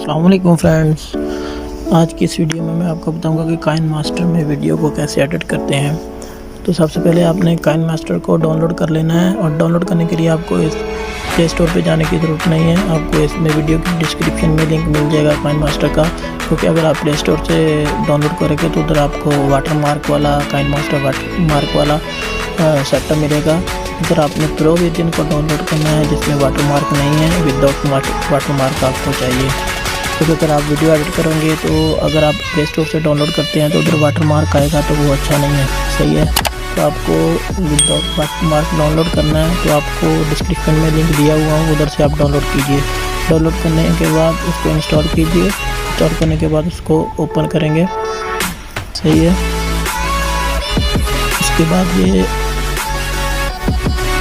अस्सलाम वालेकुम फ्रेंड्स। आज की इस वीडियो में मैं आपको बताऊंगा कि काइनमास्टर में वीडियो को कैसे एडिट करते हैं। तो सबसे पहले आपने काइनमास्टर को डाउनलोड कर लेना है और डाउनलोड करने के लिए आपको इस प्ले स्टोर पे जाने की ज़रूरत नहीं है। आपको इसमें वीडियो की डिस्क्रिप्शन में लिंक मिल जाएगा काइनमास्टर का, क्योंकि अगर आप प्ले स्टोर से डाउनलोड करेंगे तो उधर आपको वाटरमार्क वाला काइनमास्टर वाटरमार्क वाला सेटअप मिलेगा। इधर आपने प्रो वर्जन को डाउनलोड करना है जिसमें वाटरमार्क नहीं है, विदाउट वाटरमार्क आपको चाहिए। क्योंकि अगर आप वीडियो एडिट करेंगे तो अगर आप प्ले स्टोर से डाउनलोड करते हैं तो उधर वाटरमार्क आएगा तो वो अच्छा नहीं है, सही है। तो आपको विदाउट वाटरमार्क डाउनलोड करना है, तो आपको डिस्क्रिप्शन में लिंक दिया हुआ है, उधर से आप डाउनलोड कीजिए। डाउनलोड करने के बाद उसको इंस्टॉल कीजिए। इंस्टॉल करने के बाद उसको ओपन करेंगे, सही है। उसके बाद ये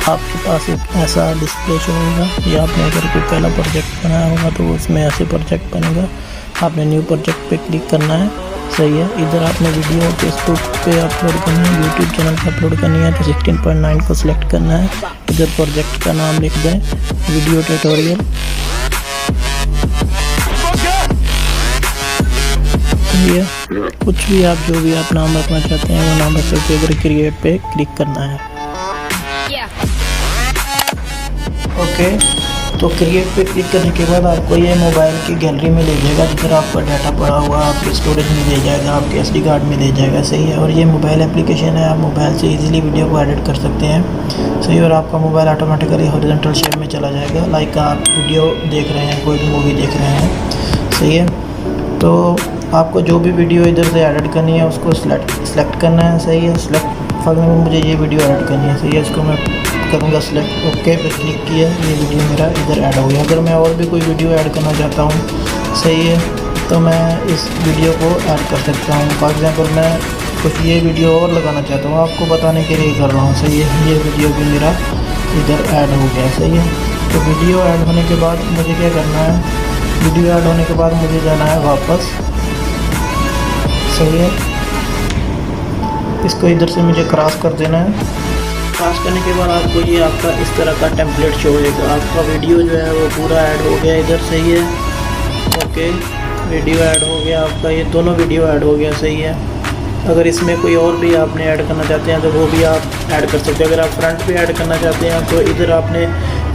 आपके पास एक ऐसा डिस्प्ले शो होगा। ये आपने अगर कोई पहला प्रोजेक्ट बनाया होगा तो उसमें ऐसे प्रोजेक्ट बनेगा। आपने न्यू प्रोजेक्ट पे क्लिक करना है, सही है। इधर आपने वीडियो फेसबुक पे अपलोड करनी है, यूट्यूब चैनल पे अपलोड करनी है, तो 16.9 को सिलेक्ट करना है। इधर प्रोजेक्ट का नाम लिख दें वीडियो ट्यूटोरियल। ये कुछ भी आप जो भी आप नाम रखना चाहते हैं वो नाम रख सकते हैं। इधर क्रिएट पे क्लिक करना है, ओके। तो क्रिएट पे क्लिक करने के बाद आपको ये मोबाइल की गैलरी में ले जाएगा, जिधर आपका डाटा पड़ा हुआ आपके स्टोरेज में ले जाएगा, आपके SD कार्ड में ले जाएगा, सही है। और ये मोबाइल एप्लीकेशन है, आप मोबाइल से इजीली वीडियो को एडिट कर सकते हैं, सही। और आपका मोबाइल ऑटोमेटिकली हॉरिजॉन्टल शेप में चला जाएगा, लाइक आप वीडियो देख रहे हैं, कोई भी मूवी देख रहे हैं, सही है। तो आपको जो भी वीडियो इधर से एडिट करनी है उसको सेलेक्ट करना है, सही है। सेलेक्ट फॉर में मुझे ये वीडियो एडिट करनी है, सही है। इसको मैं करूँगा सिलेक्ट, ओके पे क्लिक किया, ये वीडियो मेरा इधर ऐड हो गया। अगर मैं और भी कोई वीडियो ऐड करना चाहता हूँ, सही है, तो मैं इस वीडियो को ऐड कर सकता हूँ। फॉर एग्जांपल मैं कुछ ये वीडियो और लगाना चाहता हूँ, आपको बताने के लिए कर रहा हूँ, सही है। ये वीडियो भी मेरा इधर ऐड हो गया, सही है। तो वीडियो ऐड होने के बाद मुझे क्या करना है, वीडियो ऐड होने के बाद मुझे जाना है वापस, सही है। इसको इधर से मुझे क्रॉस कर देना है। क्रॉस करने के बाद आपको ये आपका इस तरह का टेम्पलेट शो होगा। आपका वीडियो जो है वो पूरा ऐड हो गया इधर, सही है, ओके। वीडियो ऐड हो गया आपका, ये दोनों वीडियो ऐड हो गया, सही है। अगर इसमें कोई और भी आपने ऐड करना चाहते हैं तो वो भी आप ऐड कर सकते हैं। अगर आप फ्रंट पे ऐड करना चाहते हैं तो इधर आपने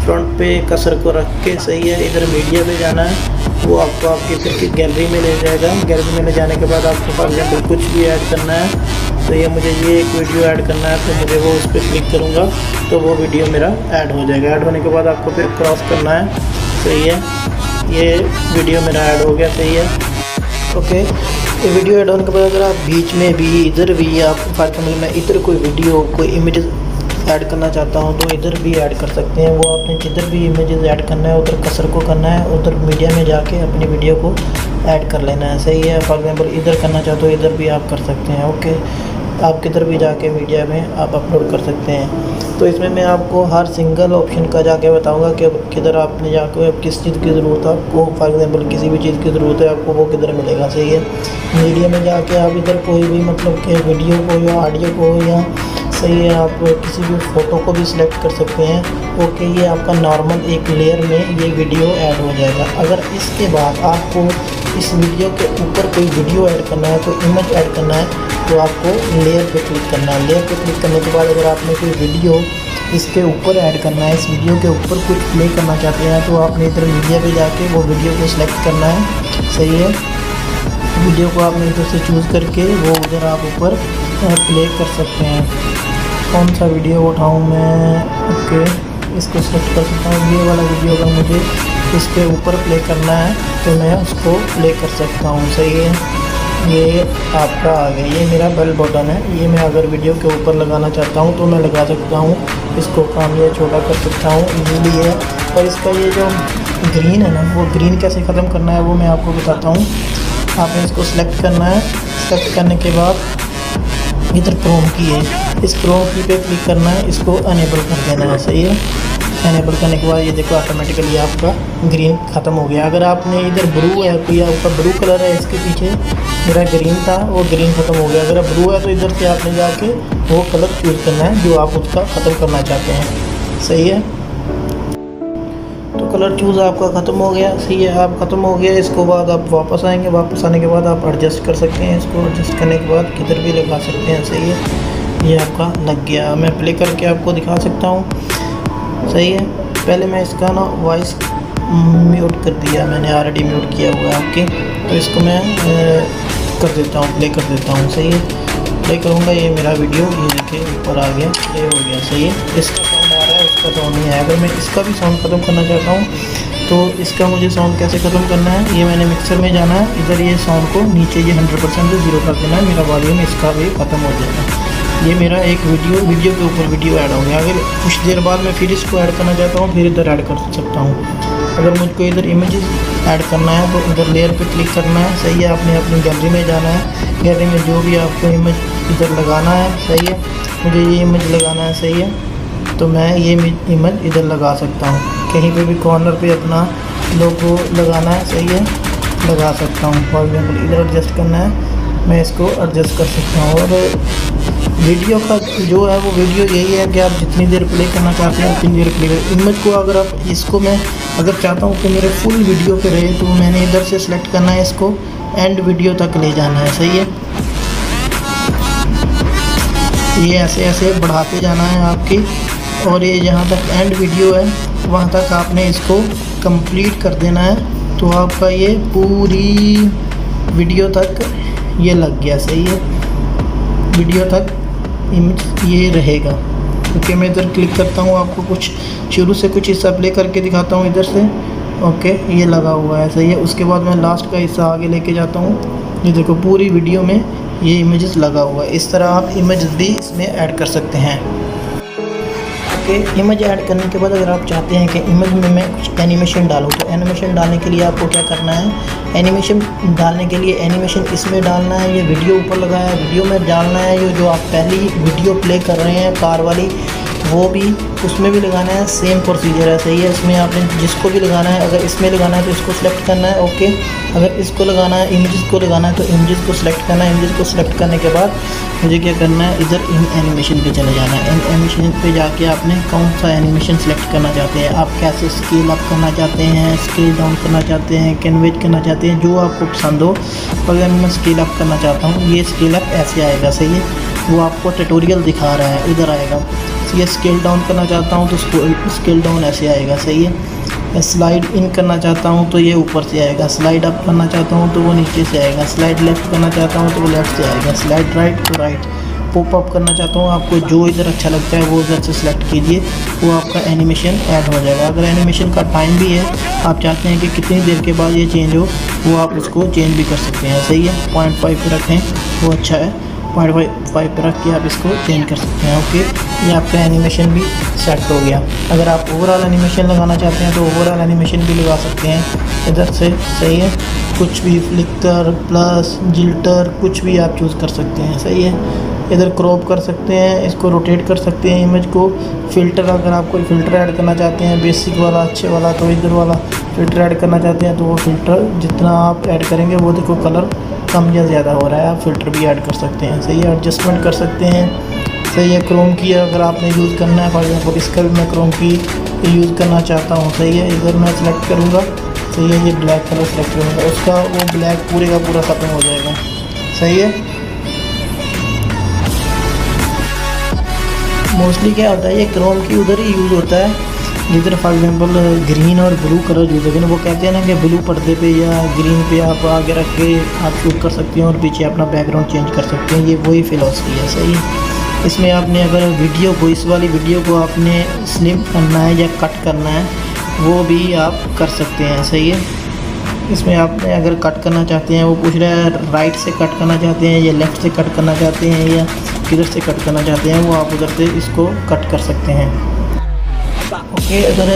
फ्रंट पे कसर को रख के, सही है, इधर मीडिया पे जाना है, वो आपको आपकी फिर की गैलरी में ले जाएगा। गैलरी में ले जाने के बाद आपको फॉर एग्जाम्पल कुछ भी ऐड करना है, तो ये मुझे ये एक वीडियो ऐड करना है, तो मुझे वो उस पर क्लिक करूँगा तो वो वीडियो मेरा ऐड हो जाएगा। ऐड होने के बाद आपको फिर क्रॉस करना है, सही है। ये वीडियो मेरा ऐड हो गया, सही है, ओके। ये वीडियो ऐड होने के बाद अगर आप बीच में भी इधर भी आप फॉर एग्जाम्पल मैं इधर कोई वीडियो कोई इमेज ऐड करना चाहता हूँ तो इधर भी ऐड कर सकते हैं। वो आपने जिधर भी इमेजेस ऐड करना है उधर कसर को करना है, उधर मीडिया में जाके अपनी वीडियो को ऐड कर लेना है, सही है। फॉर एग्जांपल इधर करना चाहते हो इधर भी आप कर सकते हैं, ओके। आप किधर भी जाके मीडिया में आप अपलोड कर सकते हैं। तो इसमें मैं आपको हर सिंगल ऑप्शन का जाके बताऊंगा कि किधर आपने जाके किस चीज़ की ज़रूरत है आपको। फॉर एग्जांपल किसी भी चीज़ की ज़रूरत है आपको, वो किधर मिलेगा, सही है। मीडिया में जाके आप इधर कोई भी मतलब कि वीडियो को या ऑडियो को या, सही है, आप किसी भी फ़ोटो को भी सिलेक्ट कर सकते हैं, ओके। ये आपका नॉर्मल एक लेयर में ये वीडियो ऐड हो जाएगा। अगर इसके बाद आपको इस वीडियो के ऊपर कोई वीडियो ऐड करना है, कोई इमेज ऐड करना है, तो आपको लेयर पे क्लिक करना है। लेयर पे क्लिक करने के बाद अगर आपने कोई वीडियो इसके ऊपर ऐड करना है, इस वीडियो के ऊपर कुछ प्ले करना चाहते हैं, तो आपने इधर मीडिया पे जाके वो वीडियो को सिलेक्ट करना है, सही है। वीडियो को आपने इधर से चूज़ करके वो उधर आप ऊपर प्ले कर सकते हैं। कौन सा वीडियो उठाऊँ मैं, ओके, इसको सेलेक्ट कर सकता हूँ। ये वाला वीडियो अगर मुझे इसके ऊपर प्ले करना है तो मैं उसको प्ले कर सकता हूँ, सही है। ये आपका आ गया, ये मेरा बेल बटन है। ये मैं अगर वीडियो के ऊपर लगाना चाहता हूँ तो मैं लगा सकता हूँ, इसको काम ये छोटा कर सकता हूँ, इजीली है। और इसका ये जो ग्रीन है ना, वो ग्रीन कैसे ख़त्म करना है वो मैं आपको बताता हूँ। आपने इसको सिलेक्ट करना है, सेलेक्ट करने के बाद इधर क्रोम की है, इस क्रोम की पे क्लिक करना है, इसको अनेबल कर देना है, सही है। अनेबल करने के बाद ये देखो ऑटोमेटिकली आपका ग्रीन ख़त्म हो गया। अगर आपने इधर ब्लू है, कोई आपका ब्लू कलर है, इसके पीछे मेरा ग्रीन था वो ग्रीन ख़त्म हो गया। अगर ब्लू है तो इधर से आपने जाके वो कलर चूज़ करना है जो आप उसका ख़त्म करना चाहते हैं, सही है। तो कलर चूज़ आपका ख़त्म हो गया, सही है, आप ख़त्म हो गया। इसको बाद आप वापस आएंगे, वापस आने के बाद आप एडजस्ट कर सकते हैं। इसको एडजस्ट करने के बाद किधर भी लगा सकते हैं, सही है। ये आपका लग गया। मैं प्ले करके आपको दिखा सकता हूँ, सही है। पहले मैं इसका ना वॉइस म्यूट कर दिया, मैंने ऑलरेडी म्यूट किया हुआ है आपके, तो इसको मैं कर देता हूँ, प्ले कर देता हूँ, सही है। प्ले करूँगा, ये मेरा वीडियो, ये देखिए ऊपर आ गया, प्ले हो गया, सही है। इसका साउंड आ रहा है, उसका साउंड नहीं आया। अगर मैं इसका भी साउंड ख़त्म करना चाहता हूँ तो इसका मुझे साउंड कैसे ख़त्म करना है, ये मैंने मिक्सर में जाना है, इधर ये साउंड को नीचे ये 100% से 0 कर देना है, मेरा वॉल्यूम इसका भी ख़त्म हो जाएगा। ये मेरा एक वीडियो के ऊपर वीडियो ऐड हो गया। अगर कुछ देर बाद मैं फिर इसको ऐड करना चाहता हूँ, फिर इधर ऐड कर सकता हूँ। अगर मुझको इधर इमेजेस ऐड करना है तो इधर लेयर पे क्लिक करना है, सही है। आपने अपनी गैलरी में जाना है, गैलरी में जो भी आपको इमेज इधर लगाना है, सही है। मुझे ये इमेज लगाना है, सही है, तो मैं ये इमेज इधर लगा सकता हूँ। कहीं पे भी कॉर्नर पे अपना लोगो लगाना है, सही है, लगा सकता हूँ। फॉर एग्जाम्पल इधर एडजस्ट करना है, मैं इसको एडजस्ट कर सकता हूँ। और वीडियो का जो है वो वीडियो यही है कि आप जितनी देर प्ले करना चाहते हैं उतनी देर प्ले करें। इमेज को अगर आप इसको मैं अगर चाहता हूँ कि मेरे फुल वीडियो पे रहे तो मैंने इधर से सिलेक्ट करना है, इसको एंड वीडियो तक ले जाना है, सही है। ये ऐसे ऐसे बढ़ाते जाना है आपकी, और ये जहाँ तक एंड वीडियो है वहाँ तक आपने इसको कंप्लीट कर देना है, तो आपका ये पूरी वीडियो तक ये लग गया, सही है। वीडियो तक इमेज ये रहेगा, क्योंकि मैं इधर क्लिक करता हूँ, आपको कुछ शुरू से कुछ हिस्सा प्ले करके दिखाता हूँ इधर से। ओके, ये लगा हुआ है, सही है। उसके बाद मैं लास्ट का हिस्सा आगे लेके जाता हूँ, ये देखो पूरी वीडियो में ये इमेजेस लगा हुआ है। इस तरह आप इमेज भी इसमें ऐड कर सकते हैं। ओके, इमेज ऐड करने के बाद अगर आप चाहते हैं कि इमेज में मैं कुछ एनिमेशन डालूँ, तो एनिमेशन डालने के लिए आपको क्या करना है, एनिमेशन डालने के लिए एनिमेशन इसमें डालना है। ये वीडियो ऊपर लगाया है, वीडियो में डालना है। ये जो आप पहली वीडियो प्ले कर रहे हैं कार वाली, वो भी उसमें भी लगाना है, सेम प्रोसीजर है, सही है। इसमें आपने जिसको भी लगाना है, अगर इसमें लगाना है तो इसको सिलेक्ट करना है, ओके। अगर इसको लगाना है, इमेजेस को लगाना है, तो इमेजेस को सिलेक्ट करना है। इमेजेस को सिलेक्ट करने के बाद मुझे क्या करना है, इधर इन एनिमेशन पे चले जाना है। इन एनिमेशन पे जाके आपने कौन सा एनिमेशन सेलेक्ट करना चाहते हैं, आप कैसे स्केल अप करना चाहते हैं, स्केल डाउन करना चाहते हैं, कैनवेज करना चाहते हैं, जो आपको पसंद हो। अगर मैं स्केल अप करना चाहता हूँ, ये स्केल अप ऐसे आएगा, सही है, वो आपको ट्यूटोरियल दिखा रहा है, इधर आएगा। ये स्केल डाउन करना चाहता हूँ तो स्केल डाउन ऐसे आएगा, सही है। स्लाइड इन करना चाहता हूँ तो ये ऊपर से आएगा, स्लाइड अप करना चाहता हूँ तो वो नीचे से आएगा, स्लाइड लेफ्ट करना चाहता हूँ तो वो लेफ्ट से आएगा, स्लाइड राइट तो राइट। पॉप अप करना चाहता हूँ, आपको जो इधर अच्छा लगता है वो इधर से सिलेक्ट कीजिए, वो आपका एनिमेशन ऐड हो जाएगा। अगर एनिमेशन का टाइम भी है, आप चाहते हैं कि कितनी देर के बाद ये चेंज हो, वो आप उसको चेंज भी कर सकते हैं, सही है। 0.5 पे रखें, वो अच्छा है, 0.5 पे रख के आप इसको चेंज कर सकते हैं, ओके। ये आपका एनिमेशन भी सेट हो गया। अगर आप ओवरऑल एनिमेशन लगाना चाहते हैं तो ओवरऑल एनिमेशन भी लगा सकते हैं इधर से, सही है। कुछ भी फ्लिकर प्लस जिल्टर कुछ भी आप चूज़ कर सकते हैं, सही है। इधर क्रॉप कर सकते हैं, इसको रोटेट कर सकते हैं इमेज को। फ़िल्टर, अगर आप कोई फ़िल्टर ऐड करना चाहते हैं बेसिक वाला अच्छे वाला, तो इधर वाला फ़िल्टर ऐड करना चाहते हैं तो वो फ़िल्टर जितना आप ऐड करेंगे वो देखो कलर कम या ज़्यादा हो रहा है, आप फ़िल्टर भी ऐड कर सकते हैं, सही है। एडजस्टमेंट कर सकते हैं, सही है। क्रोम की अगर आपने यूज़ करना है, फॉर एग्जाम्पल इसका भी मैं क्रोम की यूज़ करना चाहता हूँ, सही है। इधर मैं सिलेक्ट करूँगा, सही है, ये ब्लैक कलर सेलेक्ट करूँगा, उसका वो ब्लैक पूरे का पूरा ख़त्म हो जाएगा, सही है। मोस्टली क्या होता है, ये क्रोम की उधर ही यूज़ होता है जिधर फॉर एग्जाम्पल ग्रीन और ब्लू कलर यूज़ होते हैं। वो कहते हैं ना कि ब्लू पर्दे पे या ग्रीन पे आप आगे रख के आप शूट कर सकते हैं और पीछे अपना बैकग्राउंड चेंज कर सकते हैं, ये वही फिलॉसफी है, सही है। इसमें आपने अगर वीडियो को, इस वाली वीडियो को आपने स्लिप करना है या कट करना है, वो भी आप कर सकते हैं, सही है। इसमें आपने अगर कट करना चाहते हैं, वो पूछ रहा है राइट से कट करना चाहते हैं या लेफ़्ट से कट करना चाहते हैं या किधर से कट करना चाहते हैं, वो आप उधर से इसको कट कर सकते हैं, ओके। अगर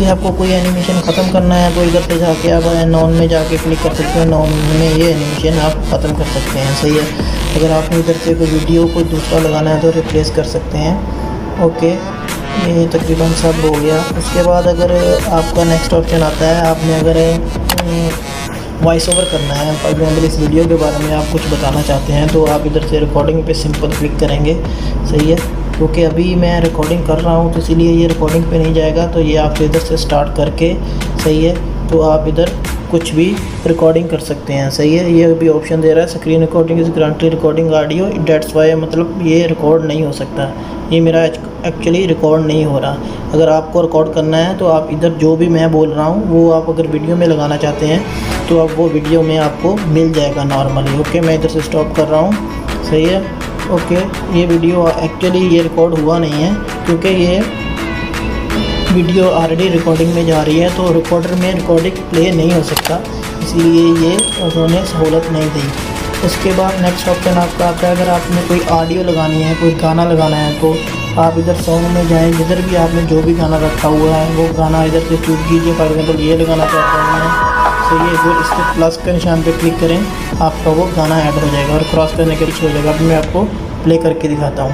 आपको कोई एनिमेशन ख़त्म करना है तो इधर से जाके आप नॉन में जाके क्लिक कर सकते हैं, नॉन में ये एनिमेशन आप ख़त्म कर सकते हैं, सही है। अगर आपने इधर से कोई वीडियो को दूसरा लगाना है तो रिप्लेस कर सकते हैं, ओके। ये तकरीबन सब हो गया। उसके बाद अगर आपका नेक्स्ट ऑप्शन आता है, आपने अगर वॉइस ओवर करना है, फॉर एग्जाम्पल इस वीडियो के बारे में आप कुछ बताना चाहते हैं, तो आप इधर से रिकॉर्डिंग पे सिंपल क्लिक करेंगे, सही है। क्योंकि अभी मैं रिकॉर्डिंग कर रहा हूँ तो इसीलिए ये रिकॉर्डिंग पे नहीं जाएगा। तो ये आप इधर से स्टार्ट करके, सही है, तो आप इधर कुछ भी रिकॉर्डिंग कर सकते हैं, सही है। ये भी ऑप्शन दे रहा है screen recording is currently recording audio, that's why, मतलब ये रिकॉर्ड नहीं हो सकता, ये मेरा एक्चुअली रिकॉर्ड नहीं हो रहा। अगर आपको रिकॉर्ड करना है तो आप इधर जो भी मैं बोल रहा हूँ वो आप अगर वीडियो में लगाना चाहते हैं तो आप वो वीडियो में आपको मिल जाएगा नॉर्मली। ओके, मैं इधर से स्टॉप कर रहा हूँ, सही है। ओके, ये वीडियो एक्चुअली ये रिकॉर्ड हुआ नहीं है क्योंकि ये वीडियो ऑलरेडी रिकॉर्डिंग में जा रही है, तो रिकॉर्डर में रिकॉर्डिंग प्ले नहीं हो सकता, इसलिए ये उन्होंने सहूलत नहीं दी। उसके बाद नेक्स्ट ऑप्शन आपका आता है, अगर आपने कोई ऑडियो लगानी है, कोई गाना लगाना है, तो आप इधर सॉन्ग में जाएं, जिधर भी आपने जो भी गाना रखा हुआ है वो गाना इधर से चूज कीजिए। फॉर एग्जाम्पल ये लगाना चाहता हूँ मैं, तो ये जो इसके प्लस के निशान पे क्लिक करें, आपका वो गाना ऐड हो जाएगा और क्रॉस करने के पीछे हो जाएगा। अभी मैं आपको प्ले करके दिखाता हूँ,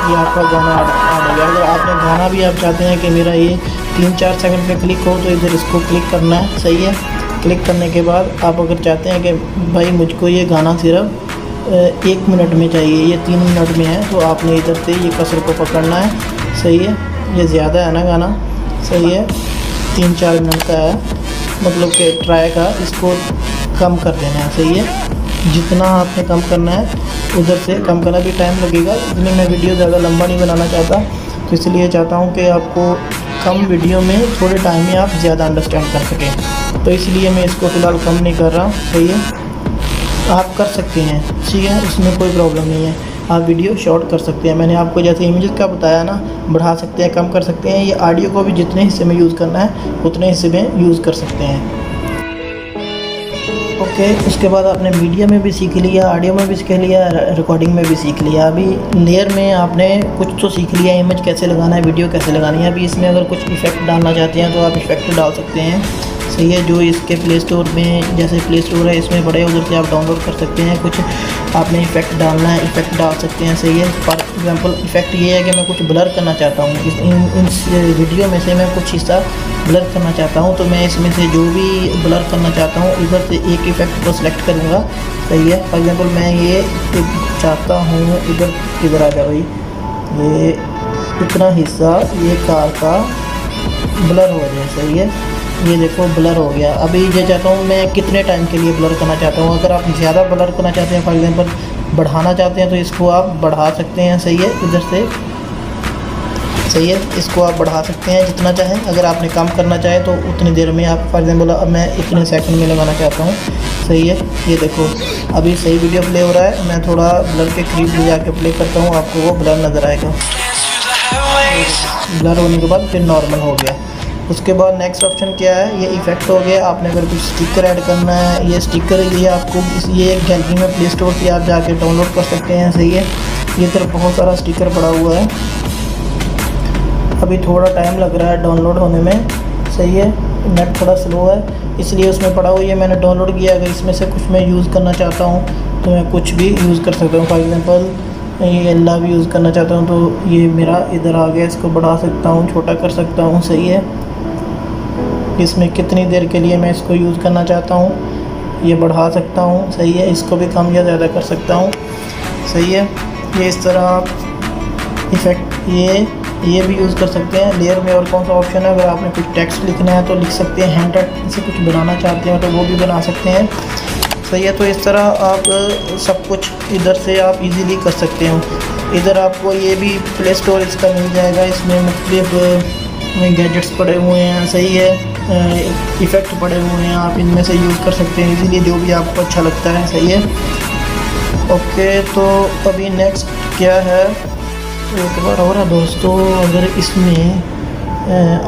ये आपका गाना ऐड हो गया। अगर आपने गाना भी आप चाहते हैं कि मेरा ये 3-4 सेकंड पे क्लिक हो, तो इधर इसको क्लिक करना है, सही है। क्लिक करने के बाद आप अगर चाहते हैं कि भाई मुझको ये गाना सिर्फ 1 मिनट में चाहिए, ये 3 मिनट में है, तो आपने इधर से ये कसर को पकड़ना है, सही है। ये ज़्यादा है ना गाना, सही है, 3-4 मिनट का है, मतलब कि ट्राई का, इसको कम कर देना है, सही है। जितना आपने कम करना है उधर से कम करना, भी टाइम लगेगा, इसलिए मैं वीडियो ज़्यादा लंबा नहीं बनाना चाहता, तो इसलिए चाहता हूँ कि आपको कम वीडियो में थोड़े टाइम में आप ज़्यादा अंडरस्टैंड कर सकें, तो इसलिए मैं इसको फ़िलहाल कम नहीं कर रहा, सही है। आप कर सकते हैं, ठीक है, इसमें कोई प्रॉब्लम नहीं है, आप वीडियो शॉर्ट कर सकते हैं। मैंने आपको जैसे इमेजेस का बताया ना, बढ़ा सकते हैं, कम कर सकते हैं। ये ऑडियो को भी जितने हिस्से में यूज़ करना है उतने हिस्से में यूज़ कर सकते हैं। ओके, उसके बाद आपने मीडिया में भी सीख लिया, ऑडियो में भी सीख लिया, रिकॉर्डिंग में भी सीख लिया। अभी लेयर में आपने कुछ तो सीख लिया, इमेज कैसे लगाना है, वीडियो कैसे लगानी है। अभी इसमें अगर कुछ इफेक्ट डालना चाहते हैं तो आप इफेक्ट डाल सकते हैं, सही है। जो इसके प्ले स्टोर में, जैसे प्ले स्टोर है इसमें बड़े, उधर से आप डाउनलोड कर सकते हैं। कुछ आपने इफेक्ट डालना है, इफेक्ट डाल सकते हैं, सही है। फॉर एग्जांपल इफेक्ट ये है कि मैं कुछ ब्लर करना चाहता हूँ, इन वीडियो में से मैं कुछ हिस्सा ब्लर करना चाहता हूँ, तो मैं इसमें से जो भी ब्लर करना चाहता हूँ इधर से एक इफेक्ट को सिलेक्ट करूँगा, सही है। फॉर एग्जांपल मैं ये चाहता हूँ, इधर आ जाओ भाई, ये इतना हिस्सा ये कार का ब्लर हो जाए, सही है। ये देखो ब्लर हो गया। अभी ये चाहता हूँ मैं कितने टाइम के लिए ब्लर करना चाहता हूँ। अगर आप ज़्यादा ब्लर करना चाहते हैं, फॉर एग्जांपल बढ़ाना चाहते हैं, तो इसको आप बढ़ा सकते हैं, सही है, इधर से, सही है। इसको आप बढ़ा सकते हैं जितना चाहें। अगर आपने कम करना चाहे तो उतनी देर में आप, फॉर एग्जांपल अब मैं इतने सेकंड में लगाना चाहता हूँ, सही है। ये देखो अभी सही वीडियो प्ले हो रहा है, मैं थोड़ा ब्लर के करीब ले जाके प्ले करता हूँ, आपको वो ब्लर नज़र आएगा। ब्लर होने के बाद फिर नॉर्मल हो गया। उसके बाद नेक्स्ट ऑप्शन क्या है, ये इफेक्ट हो गया। आपने अगर कुछ स्टिकर ऐड करना है, ये स्टिकर ये आपको ये गैलरी में प्ले स्टोर से आप जाके डाउनलोड कर सकते हैं, सही है। ये तरफ बहुत सारा स्टिकर पड़ा हुआ है, अभी थोड़ा टाइम लग रहा है डाउनलोड होने में, सही है। नेट थोड़ा स्लो है इसलिए उसमें पड़ा हुआ, ये मैंने डाउनलोड किया। अगर इसमें से कुछ मैं यूज़ करना चाहता हूँ तो मैं कुछ भी यूज़ कर सकता हूँ। फॉर एग्जांपल ये अल्लाह भी यूज़ करना चाहता हूँ, तो ये मेरा इधर आ गया, इसको बढ़ा सकता हूँ, छोटा कर सकता हूँ, सही है। इसमें कितनी देर के लिए मैं इसको यूज़ करना चाहता हूँ ये बढ़ा सकता हूँ, सही है। इसको भी कम या ज़्यादा कर सकता हूँ, सही है। ये इस तरह आप इफेक्ट ये भी यूज़ कर सकते हैं। लेयर में और कौन सा ऑप्शन है, अगर आपने कुछ टेक्स्ट लिखना है तो लिख सकते हैं, हैंड राइटिंग से कुछ बनाना चाहते हैं तो वो भी बना सकते हैं, सही है। तो इस तरह आप सब कुछ इधर से आप इजीली कर सकते हो। इधर आपको ये भी प्ले स्टोर इसका मिल जाएगा, इसमें मुख्तलिफ गैजेट्स पड़े हुए हैं, सही है, इफ़ेक्ट पड़े हुए हैं, आप इनमें से यूज़ कर सकते हैं इजीली, जो भी आपको अच्छा लगता है, सही है। ओके, तो अभी नेक्स्ट क्या है, एक बार और है दोस्तों, अगर इसमें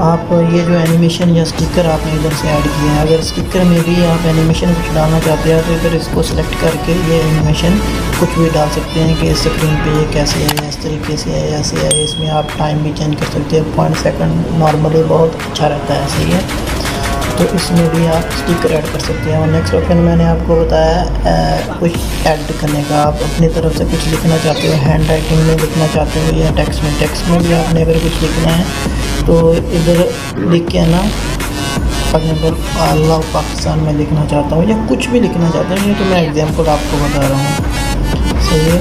आप ये जो एनिमेशन या स्टिकर आपने इधर से ऐड किया है, अगर स्टिकर में भी आप एनिमेशन कुछ डालना चाहते हैं तो इधर इसको सेलेक्ट करके ये एनिमेशन कुछ भी डाल सकते हैं कि स्क्रीन पे ये कैसे है, इस तरीके से है, ऐसे है। इसमें आप टाइम भी चेंज कर सकते हैं, 0.5 सेकंड नॉर्मली बहुत अच्छा रहता है, सही है। तो इसमें भी आप स्टिकर ऐड कर सकते हैं। और नेक्स्ट ऑप्शन मैंने आपको बताया कुछ ऐड करने का, आप अपनी तरफ से कुछ लिखना चाहते हो, हैंड राइटिंग में लिखना चाहते हो या टेक्स्ट में भी आपने अगर कुछ लिखना है तो इधर लिख के ना, फॉर एग्जाम्पल अल्लाह पाकिस्तान में लिखना चाहता हूँ या कुछ भी लिखना चाहते हैं, ये तो मैं एग्जाम्पल आपको बता रहा हूँ, सही है।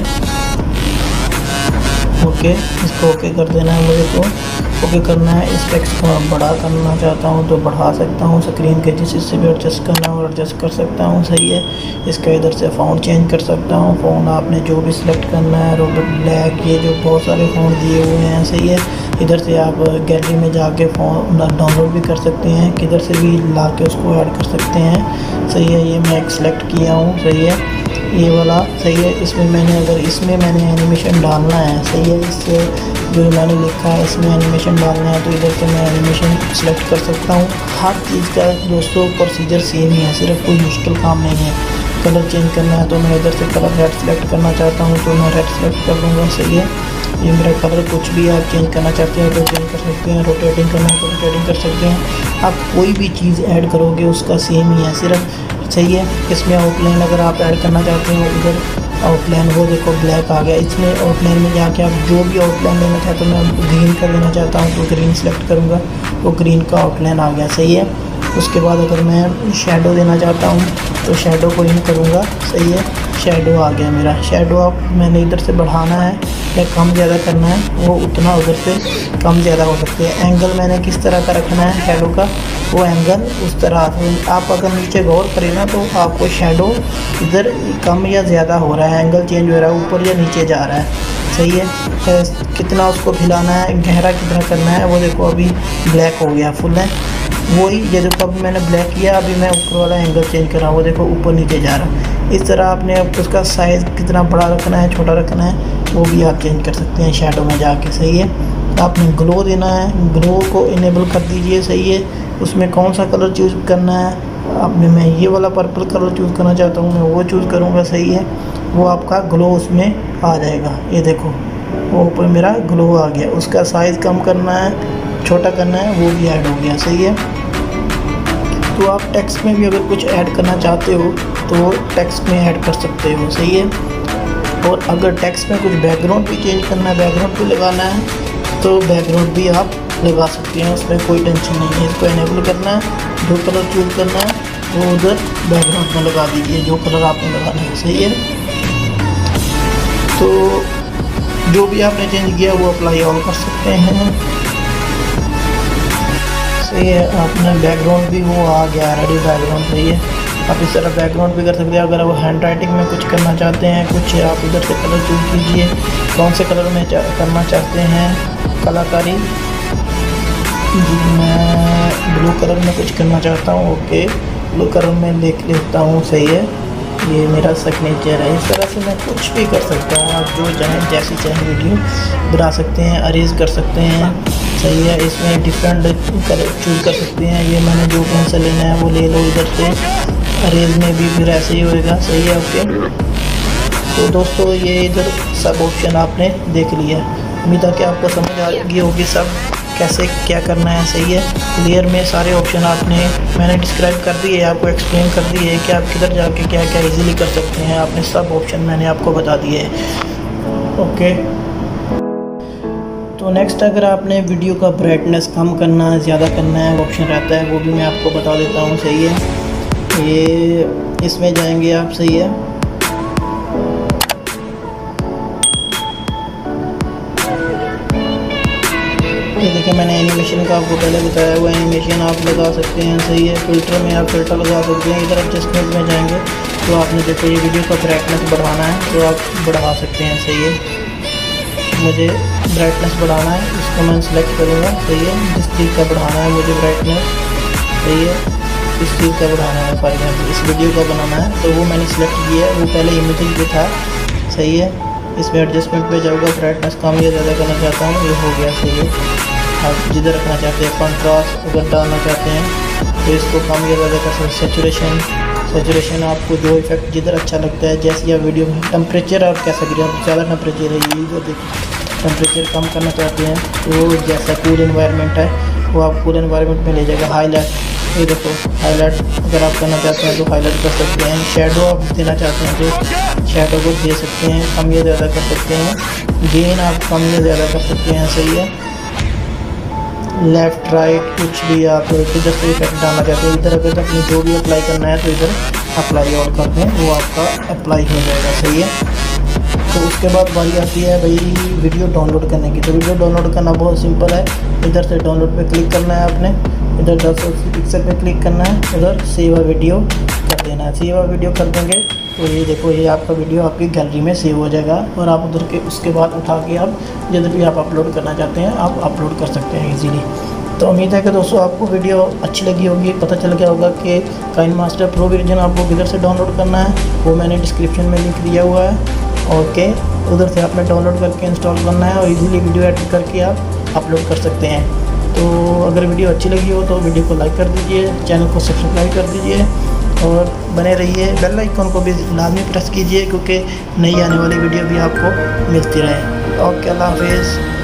ओके, इसको ओके कर देना है मुझे, तो ओके करना है। इस टेक्स्ट को मैं बड़ा करना चाहता हूँ तो बढ़ा सकता हूँ स्क्रीन के जिस हिस्से भी एडजस्ट करना है और एडजस्ट कर सकता हूँ, सही है। इसका इधर से फ़ॉन्ट चेंज कर सकता हूँ, फ़ॉन्ट आपने जो भी सिलेक्ट करना है, रॉबर्ट ब्लैक, ये जो बहुत सारे फ़ॉन्ट दिए हुए हैं, सही है। इधर से आप गैलरी में जाके फ़ॉन्ट डाउनलोड भी कर सकते हैं, किधर से भी ला के उसको ऐड कर सकते हैं, सही है। ये मैं एक सिलेक्ट किया हूँ, सही है, ये वाला, सही है। इसमें मैंने एनिमेशन डालना है, सही है, इससे जो मैंने लिखा है इसमें एनिमेशन डालना है, तो इधर से मैं एनिमेशन सेलेक्ट कर सकता हूँ। हर चीज़ का दोस्तों प्रोसीजर सेम ही है, सिर्फ कोई मुश्किल काम नहीं है। कलर चेंज करना है तो मैं इधर से कलर रेड सेलेक्ट करना चाहता हूँ तो मैं रेड सेलेक्ट कर लूँगा, सही है। ये मेरा कलर, कुछ भी आप चेंज करना चाहते हैं तो चेंज कर सकते हैं, रोटेटिंग करना है तो रोटेटिंग कर सकते हैं। आप कोई भी चीज़ ऐड करोगे उसका सेम ही है, सिर्फ, सही है। इसमें आउटलाइन अगर आप ऐड करना चाहते हो, इधर आउटलाइन, वो देखो ब्लैक आ गया। इसमें आउटलाइन में जाके आप जो भी आउटलाइन लेना चाहते हो, मैं ग्रीन का लेना चाहता हूँ तो ग्रीन सेलेक्ट करूँगा, तो ग्रीन का आउटलाइन आ गया, सही है। उसके बाद अगर मैं शेडो देना चाहता हूँ तो शेडो को इन करूँगा, सही है, शेडो आ गया मेरा। शेडो आप मैंने इधर से बढ़ाना है या कम ज़्यादा करना है, वो उतना उधर से कम ज़्यादा हो सकते हैं। एंगल मैंने किस तरह का रखना है शेडो का, वो एंगल उस तरह। आप अगर नीचे गौर करें ना तो आपको शेडो इधर कम या ज़्यादा हो रहा है, एंगल चेंज हो रहा है, ऊपर या नीचे जा रहा है, सही है। कितना उसको फैलाना है, गहरा कितना करना है, वो देखो अभी ब्लैक हो गया, फुल है। वही ये देखो अभी मैंने ब्लैक किया, अभी मैं ऊपर वाला एंगल चेंज कर रहा हूँ, वो देखो ऊपर नीचे जा रहा है। इस तरह आपने अब उसका साइज़ कितना बड़ा रखना है, छोटा रखना है, वो भी आप चेंज कर सकते हैं शेडो में जाके, सही है। आपने ग्लो देना है, ग्लो को इनेबल कर दीजिए, सही है। उसमें कौन सा कलर चूज़ करना है आपने, मैं ये वाला पर्पल कलर चूज़ करना चाहता हूँ, मैं वो चूज़ करूँगा, सही है। वो आपका ग्लो उसमें आ जाएगा, ये देखो वो ऊपर मेरा ग्लो आ गया। उसका साइज़ कम करना है, छोटा करना है, वो भी ऐड हो गया, सही है। तो आप टेक्स्ट में भी अगर कुछ ऐड करना चाहते हो तो टेक्स्ट में ऐड कर सकते हो, सही है। और अगर टेक्स्ट में कुछ बैकग्राउंड भी चेंज करना है, बैकग्राउंड भी लगाना है तो बैकग्राउंड भी आप लगा सकते हैं, उसमें कोई टेंशन नहीं है। इसको इनेबल करना है, जो कलर चूज़ करना है वो उधर बैकग्राउंड में लगा दीजिए, जो कलर आपने लगाना है, सही है। तो जो भी आपने चेंज किया वो अप्लाई ऑन कर सकते हैं, सही है। आपने बैकग्राउंड भी वो आ गया रेडी बैकग्राउंड, सही है। आप इस तरह बैकग्राउंड भी कर सकते हैं। अगर वो हैंड राइटिंग में कुछ करना चाहते हैं, कुछ आप इधर से कलर चूज़ कीजिए, कौन से कलर में करना चाहते हैं कलाकारी। जी मैं ब्लू कलर में कुछ करना चाहता हूँ, ओके, ब्लू कलर में देख लेता हूँ, सही है। ये मेरा सिग्नेचर है। इस तरह से मैं कुछ भी कर सकता हूँ, आप जो चाहें जैसी चाहें वीडियो बना सकते हैं, अरेज कर सकते हैं, सही है। इसमें डिफरेंट कलर चूज़ कर सकते हैं। ये मैंने जो पेंसिल लेना है वो ले लो इधर से, अरेज में भी फिर ऐसे ही होएगा, सही है, ओके। तो दोस्तों ये इधर सब ऑप्शन आपने देख लिया, उम्मीद है कि आपको समझ आ गई होगी सब कैसे क्या करना है, सही है। क्लियर में सारे ऑप्शन मैंने डिस्क्राइब कर दिए, आपको एक्सप्लेन कर दिए कि आप किधर जाके क्या क्या इजीली कर सकते हैं। आपने सब ऑप्शन मैंने आपको बता दिए, ओके। तो नेक्स्ट अगर आपने वीडियो का ब्राइटनेस कम करना है, ज़्यादा करना है, ऑप्शन रहता है, वो भी मैं आपको बता देता हूँ, सही है। ये इसमें जाएंगे आप, सही है। ये देखिए मैंने एनिमेशन का आपको पहले बताया हुआ, एनिमेशन आप लगा सकते हैं, सही है। फ़िल्टर में आप फ़िल्टर लगा सकते हैं। इधर एडजस्टमेंट में जाएंगे तो आपने देखो ये वीडियो का ब्राइटनेस बढ़ाना है तो आप बढ़ा सकते हैं, सही है। मुझे ब्राइटनेस बढ़ाना है, इसको मैं सिलेक्ट करूँगा, सही है। जिस चीज़ का बढ़ाना है मुझे ब्राइटनेस, सही है, इस चीज़ का बढ़ाना है, फॉर एग्जाम्पल इस वीडियो का बनाना है तो वो मैंने सिलेक्ट किया है। वो पहले इमेजिंग पे था, सही है। इसमें एडजस्टमेंट पे जाऊँगा, ब्राइटनेस कम या ज़्यादा करना चाहता हूँ, ये हो गया, सही है। आप जिधर रखना चाहते हैं, कंट्रास्ट अगर डालना चाहते हैं तो इसको कम या ज़्यादा कर सकते हैं। सेचुरेशन आपको जो इफेक्ट जिधर अच्छा लगता है, जैसे आप वीडियो में टेम्परेचर आप कैसा गिरा, ज़्यादा टेम्परेचर है, ये जो देखिए टेम्परेचर कम करना चाहते हैं तो जैसा कूल इन्वायरमेंट है वो आप कूल इन्वायरमेंट में ले जाएगा। हाईलाइट, ये देखो हाईलाइट अगर आप करना चाहते हैं तो हाईलाइट कर सकते हैं। शेडो आप देना चाहते हैं तो शेडो को दे सकते हैं, कम या ज़्यादा कर सकते हैं। गेन आप कम या ज़्यादा कर सकते हैं, सही है। लेफ़्ट राइट कुछ भी आप किधर से इफेक्ट डालना चाहते हैं, इधर अगर अपनी जो भी अप्लाई करना है तो इधर अप्लाई और कर दें, वो आपका अप्लाई हो जाएगा, सही है। तो उसके बाद बारी आती है भाई वीडियो डाउनलोड करने की। तो वीडियो डाउनलोड करना बहुत सिंपल है। इधर से डाउनलोड पे क्लिक करना है आपने, इधर 1080 पिक्सल पे क्लिक करना है, इधर सेव अ वीडियो कर देना है। सेव अ वीडियो कर देंगे तो ये देखो ये आपका वीडियो आपकी गैलरी में सेव हो जाएगा और आप उधर के उसके बाद उठा के आप जब भी आप अपलोड करना चाहते हैं आप अपलोड कर सकते हैं इजीली। तो उम्मीद है कि दोस्तों आपको वीडियो अच्छी लगी होगी, पता चल गया होगा कि काइनमास्टर प्रो वर्जन आपको किधर से डाउनलोड करना है, वो मैंने डिस्क्रिप्शन में लिंक दिया हुआ है। ओके, उधर से आपने डाउनलोड करके इंस्टॉल करना है और इजीली वीडियो एडिट करके आप अपलोड कर सकते हैं। तो अगर वीडियो अच्छी लगी हो तो वीडियो को लाइक कर दीजिए, चैनल को सब्सक्राइब कर दीजिए और बने रहिए। बेल आइकन को भी लाजमी प्रेस कीजिए क्योंकि नई आने वाली वीडियो भी आपको मिलती रहे। ओके, अल्लाह हाफिज़।